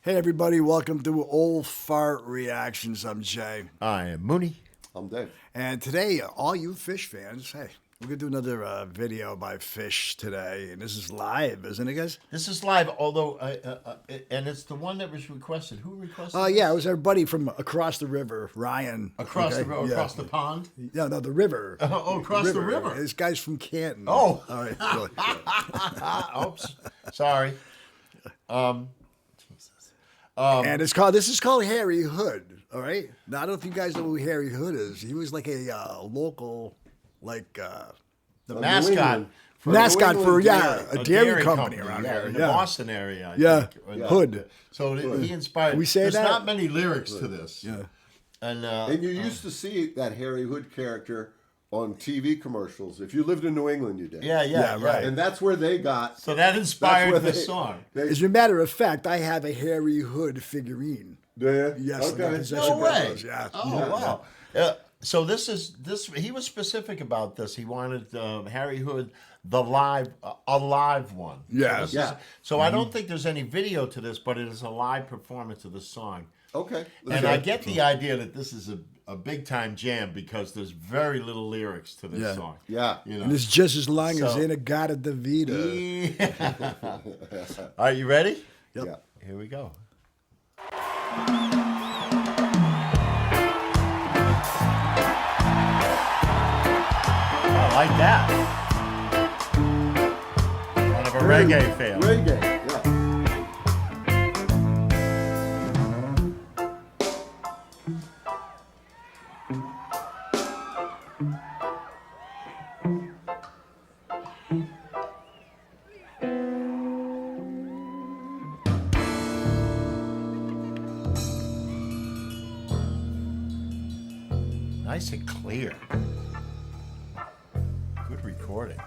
Hey everybody, welcome to Old Phart Reactions. I'm Jay. I am Mooney. I'm Dave. And today, all you Phish fans, hey, we're going to do another video by Phish today. And this is live, isn't it, guys? This is live, although, and it's the one that was requested. Who requested this? Yeah, it was our buddy from across the river, Ryan. Across the river, across the pond? No, the river. Across the river. This guy's from Canton. Oh. All right. Really. Oops. Sorry. And this is called Harry Hood. All right. Now I don't know if you guys know who Harry Hood is. He was like a local, The mascot. mascot for New England a dairy company around yeah, here. in the Yeah. Boston area. I Yeah. think. Hood. So he inspired. Can we say There's that? not many lyrics to this. Yeah. And you used to see that Harry Hood character on TV commercials. If you lived in New England, you did. Yeah, right. And that's where they got. So that inspired where this song. As a matter of fact, I have a Harry Hood figurine. Do you? Yes, in my Okay. possession. No way. Yeah. Oh, Yeah. wow. So this. He was specific about this. He wanted Harry Hood, a live one. Yeah. So I don't think there's any video to this, but it is a live performance of the song. Okay. And I get the idea that this is a big time jam because there's very little lyrics to this song. Yeah. You know. And it's just as long as So- Inagata Davida. Are you ready? Yep. Yeah. Here we go. I like that. Kind of a reggae fan. Reggae. Yeah. Nice and clear. Good recording.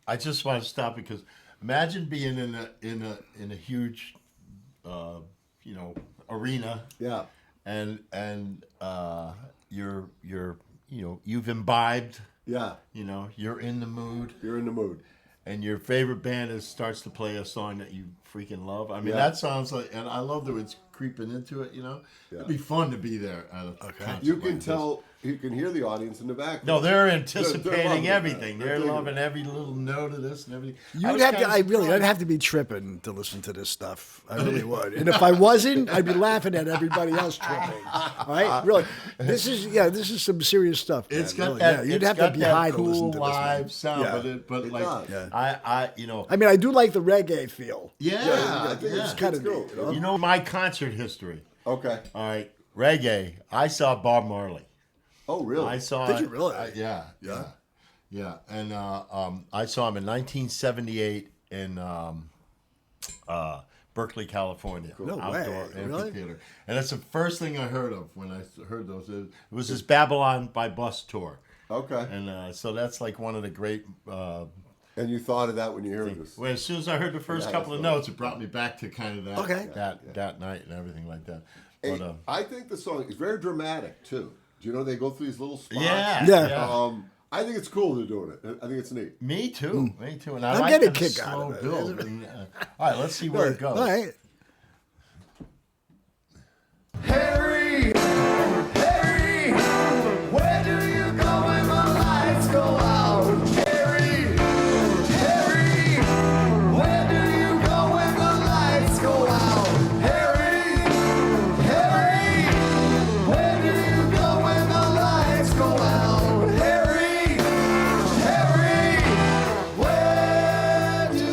I just want to stop because imagine being in a huge, arena. Yeah. And you've imbibed. Yeah. You're in the mood, You're in the mood. and your favorite band starts to play a song that you freaking love. I mean, Yeah. that sounds like, and I love that it's creeping into it. It'd be fun to be there at a concert You like can this. tell. You can hear the audience in the back. No, they're loving anticipating it. everything. They're They're digging loving every little note of this and everything. I'd have to be tripping to listen to this stuff. I really would. And if I wasn't, I'd be laughing at everybody else tripping. All right? Really. This is some serious stuff. Man. It's got Really, that. You'd It's have got to be high that to listen cool to this. Man. live sound, Yeah. but It like does. Yeah. I mean, I do like the reggae feel. yeah, I think it's kind of cool. neat. You know my concert history. Okay. All right, reggae. I saw Bob Marley. Oh, really? I saw. Did you really? Yeah. And I saw him in 1978 in Berkeley, California. No outdoor way. Really? amphitheater. And that's the first thing I heard of when I heard those. It was his Babylon by Bus tour. Okay. And so that's like one of the great. And you thought of that when you heard this? Well, as soon as I heard the first Yeah, couple of that's funny. notes, it brought me back to kind of that Okay. that night and everything like that. Hey, But I think the song is very dramatic too. Do you know they go through these little spots? yeah, Yeah. Um, I think it's cool they're doing it. I think it's neat. Me too. Me too. And I I'm like getting a the kick slow out of it. build. And, all right, let's see where it goes. All right. Harry, Harry, where do you go when the lights go out? Harry, Harry, where do you go when the lights go out? Harry, Harry, where do you go when the lights go out? Harry, Harry, where do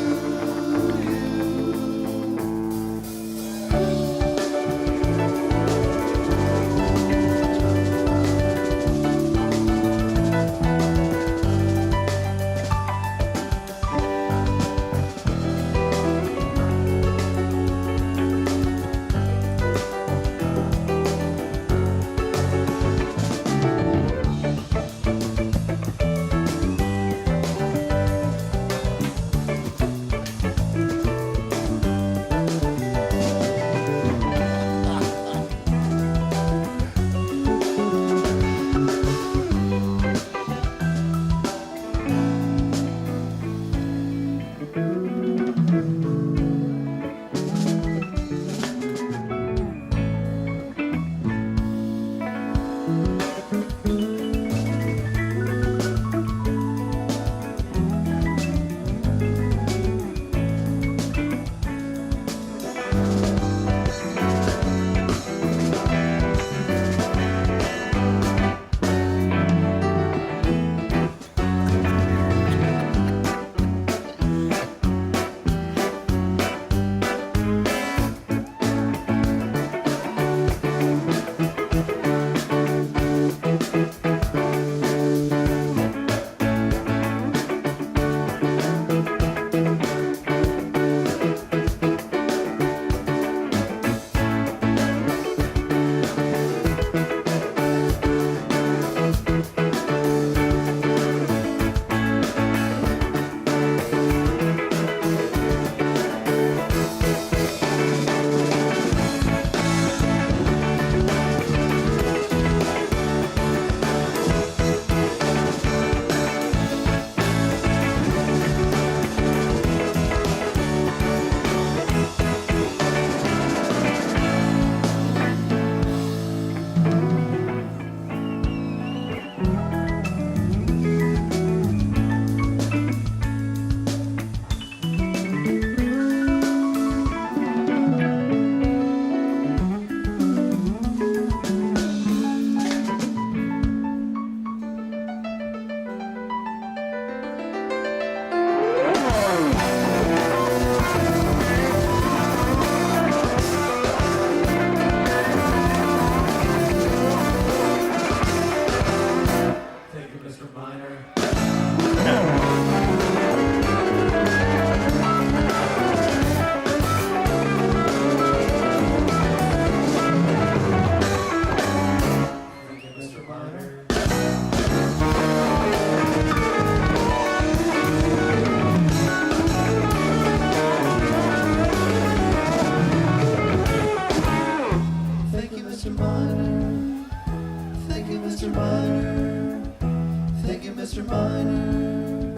Mr. Miner.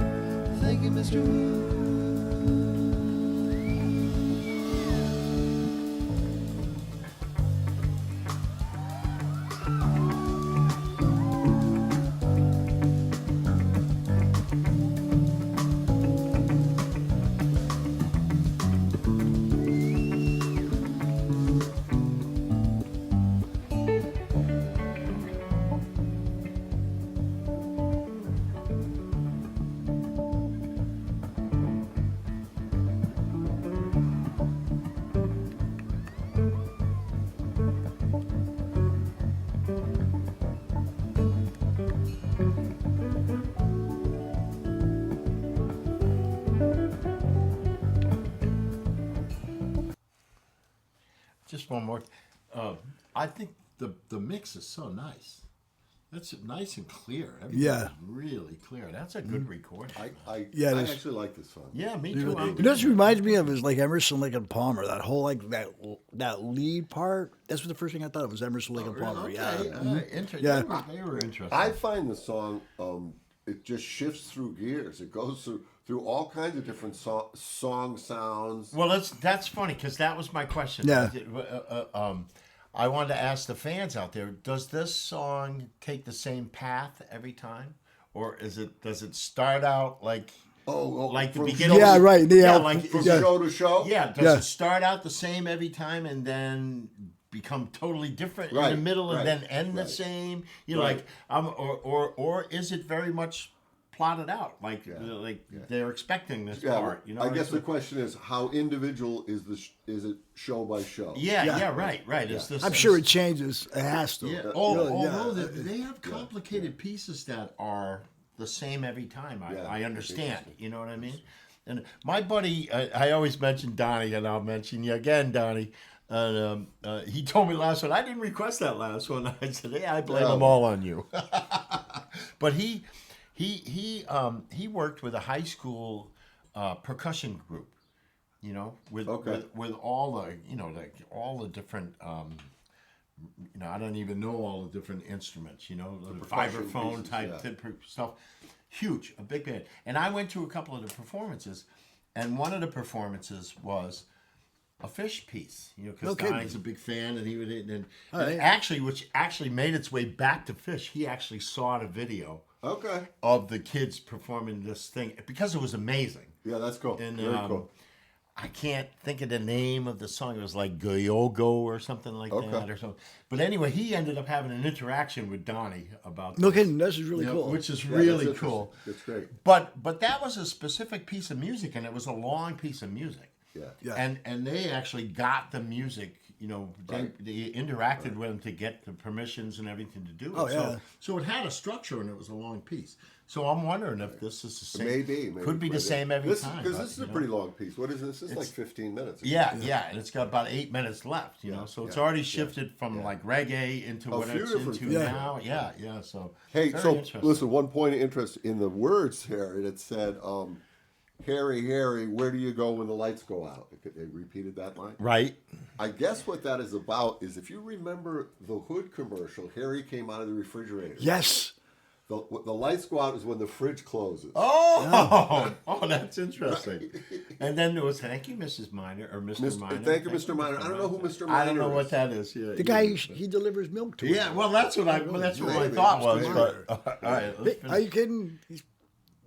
Thank you, Mr. Wu. Just one more. I think the mix is so nice. That's nice and clear. Yeah. Really clear. That's a good recording. I Yeah, it is. actually like this song. Yeah, me too. You know what it reminds me of is like Emerson, Lake and Palmer. That whole like that lead part. That's what the first thing I thought of was Emerson, Lake and Palmer. Okay. Yeah. They were interesting. I find the song it just shifts through gears. It goes through all kinds of different song sounds. Well, that's funny because that was my question. Yeah. I wanted to ask the fans out there: does this song take the same path every time, or does it start out like like the from beginning? Yeah, right. Yeah, like From Yeah. show to show. yeah. Does Yeah. it start out the same every time and then become totally different in the Right, middle and right, then end the right. same? You know, Right. like or is it very much plotted out like they're expecting this Yeah, part? You know, I guess It's the question is, how individual is is it show by show? yeah, right. Is this? I'm sure it changes. It has to. Yeah. Really, Although yeah. they have complicated pieces that are the same every time. Yeah, I understand. interesting. You know what I mean? And my buddy, I always mention Donnie, and I'll mention you again, Donnie. And he told me last one. I didn't request that last one. I said, "Hey, I blame them all on you." But he worked with a high school percussion group. You know, with all the like all the different. I don't even know all the different instruments, the percussion vibraphone pieces, type stuff. Huge, a big band. And I went to a couple of the performances, and one of the performances was a Phish piece, because No kidding. Donnie's a big fan, and he would, and yeah. actually, which actually made its way back to Phish. He actually saw the video Okay. of the kids performing this thing because it was amazing. Yeah, that's cool. And Very cool. I can't think of the name of the song. It was like Goyogo or something like that or something. But anyway, he ended up having an interaction with Donnie about No this, kidding. This is really cool. which is Yeah, really that's cool. interesting. It's great. But that was a specific piece of music, and it was a long piece of music. Yeah. Yeah. And they actually got the music. They interacted with them to get the permissions and everything to do it. Oh, yeah. So it had a structure, and it was a long piece. So I'm wondering if this is the same. Maybe. Could be the same every time. Because but, this is a pretty long piece. What is this? This is like 15 minutes. Yeah, and it's got about 8 minutes left, so it's already shifted from like reggae into A what few it's different into things. now. Yeah, so Hey, very so interesting. listen, one point of interest in the words here, it said, Harry, Harry, where do you go when the lights go out? They repeated that line. Right. I guess what that is about is if you remember the Hood commercial, Harry came out of the refrigerator. Yes. The lights go out is when the fridge closes. Oh, that's interesting. And then there was thank you, Mrs. Miner or Mr. Miner. Thank you, Mr. Miner. I don't know who Mr. Miner is. I don't know what that is. Yeah, The guy he delivers milk to. Yeah, well, that's what I Maybe. thought was. Mr. But all right, let's Are you kidding?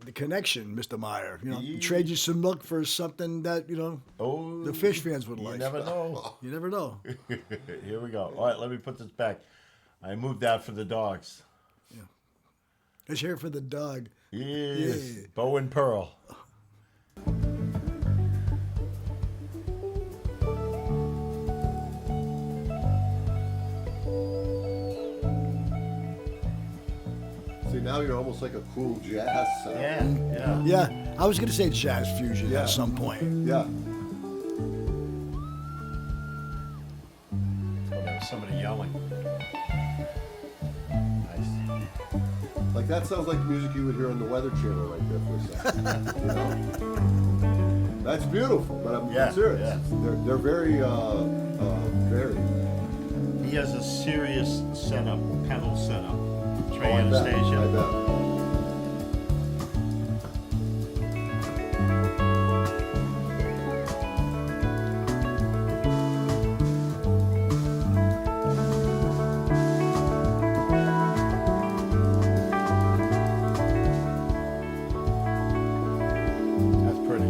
The connection, Mr. Meyer. He trade you some milk for something that Oh, the Phish fans would you like. never know. You never know. Here we go. All right, let me put this back. I moved out for the dogs. It's here for the dog. Yes, Yeah. Bo and Pearl. See, now you're almost like a cool jazz sound. Yeah. Yeah, I was gonna say jazz fusion Yeah. at some point. Yeah. Oh, there was somebody yelling. Nice. Like that sounds like music you would hear on the Weather Channel right there for a second. That's beautiful, but I'm serious. yeah. They're very varied. He has a serious setup, pedal setup. Trey I bet. Anastasia. I bet. That's pretty.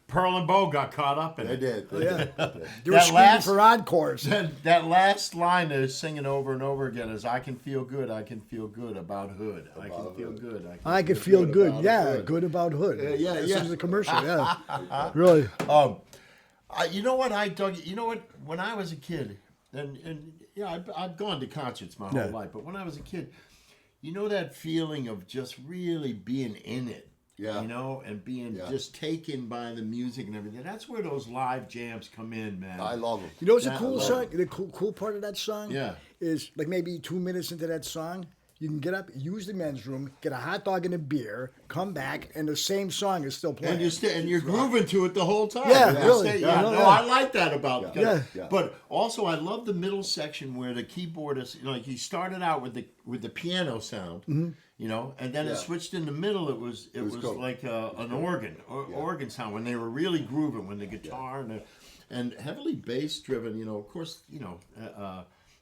Pearl and Bo got caught up in They it. did. They Yeah. did. They did. They were That screaming last- for encores. That last line they're singing over and over again is "I can feel good, I can feel good about Hood. I can feel Hood. good, I could feel good. about Yeah, Hood." good about Hood. yeah, This yeah. is a commercial. Yeah, really. You know what, Doug? You know what? When I was a kid, and yeah, I've gone to concerts my whole Yeah. life, but when I was a kid, you know that feeling of just really being in it. Yeah. You know, and being just taken by the music and everything. That's where those live jams come in, man. I love them. You know what's the Yeah, cool I love song? The cool part of that song Yeah. is like maybe 2 minutes into that song, you can get up, use the men's room, get a hot dog and a beer, come back, and the same song is still playing. And you're grooving to it the whole time. Yeah, You really. stay- Yeah, yeah, no, no, yeah. I like that about it. Yeah. But also, I love the middle section where the keyboardist, like he started out with the piano sound, you know, and then Yeah. it switched in the middle. It was cool. like an organ sound when they were really grooving, when the guitar and heavily bass driven. You know, of course, you know,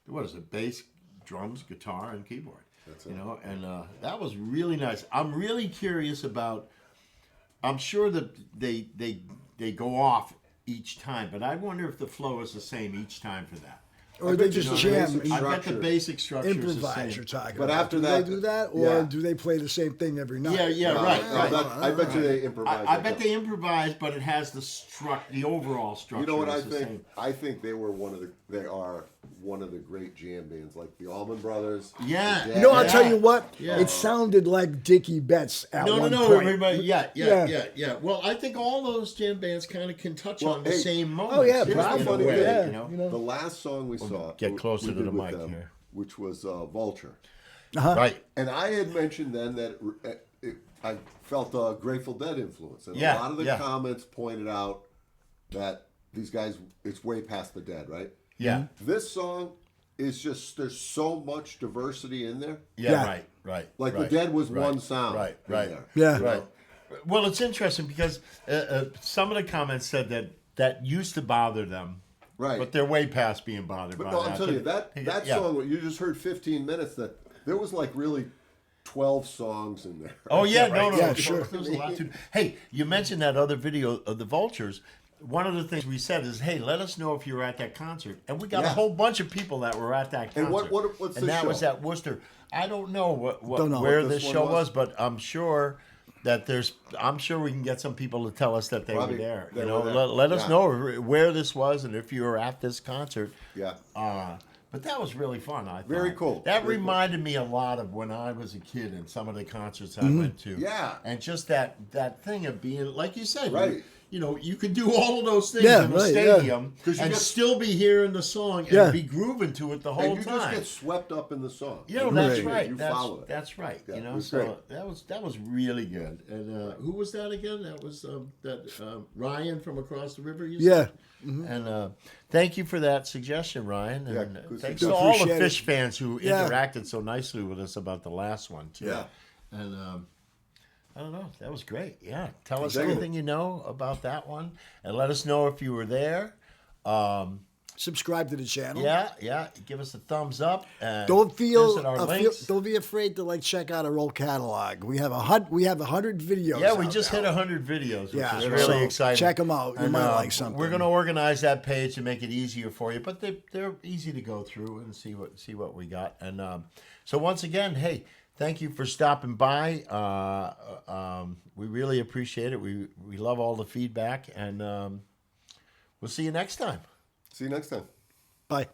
what is it? Bass, drums, guitar, and keyboard. That's you it. know, and that was really nice. I'm really curious about. I'm sure that they go off each time, but I wonder if the flow is the same each time for that. or I they bet you just know, jam basic and I bet the structure. basic structure is the improvise. same. You're talking. But about. after do that- they do that, or yeah. do they play the same thing every night? Yeah, right, right. I bet you they improvise. I bet they improvise, but it has the overall structure. You know what I is the think? same. I think they are one of the great jam bands, like the Allman Brothers. Yeah. the You know, I'll Jazz. tell you what. Yeah. It sounded like Dickie Betts at No, one no, point. everybody. Yeah. Yeah. Well, I think all those jam bands kind of can touch Well, on the hey, same moments. oh, yeah, in a probably, funny way, thing. yeah, you know? you know. The last song we saw. get closer we to did the with mic them, here. which was Vulture. Right. And I had mentioned then that I felt a Grateful Dead influence. And Yeah, a lot of the yeah. comments pointed out that these guys, it's way past the Dead, right? Yeah. This song is just, there's so much diversity in there. Yeah. Yeah. Right. Like right, the Dead was right, one sound. Right. in Right. there. Yeah. Right. Well, it's interesting because some of the comments said that used to bother them. Right. But they're way past being bothered But by no, that. I'm telling you, that Yeah. song, you just heard 15 minutes, that there was like really 12 songs in there. Oh yeah, no, Yeah, no, sure. There's a lot to. Hey, you mentioned that other video of the Vultures. One of the things we said is, hey, let us know if you were at that concert, and we got a Yeah. whole bunch of people that were at that concert. And what's and this that show? was at Worcester. I don't know Don't know where what this this show one was, was. but I'm sure that I'm sure we can get some people to tell us that they Probably were there. they You know, were there. let us Yeah. know where this was and if you were at this concert. Yeah. But that was really fun. I thought. Very cool. That Very cool. reminded me a lot of when I was a kid and some of the concerts I Mm-hmm. went to. Yeah. And just that thing of being, like you said, Right. you know, you could do all of those things Yeah, in a right, yeah. stadium 'Cause you and get- still be hearing the song and Yeah. be grooving to it the whole And you just time. get swept up in the song. You know, that's Right. right. You That's, follow it. that's right. Yeah, you it know, was so great. that was really good. And who was that again? That was Ryan from across the river. You Yeah. said? And thank you for that suggestion, Ryan. And Yeah, good thanks suggestion. to all the Appreciate it. Phish fans who Yeah. interacted so nicely with us about the last one too. Yeah. And I don't know. That was great. Yeah. Tell us Dig it. everything you know about that one, and let us know if you were there. Subscribe to the channel. Yeah. Give us a thumbs up. And Don't visit our links. don't be afraid to like check out our old catalog. We have 100 videos. Yeah, we out just now. hit 100 videos, which Yeah, is really so exciting. check 'em out. You And, might like something. We're going to organize that page to make it easier for you, but they're easy to go through and see what we got. And so once again, hey, thank you for stopping by. We really appreciate it. We love all the feedback, and we'll see you next time. See you next time. Bye.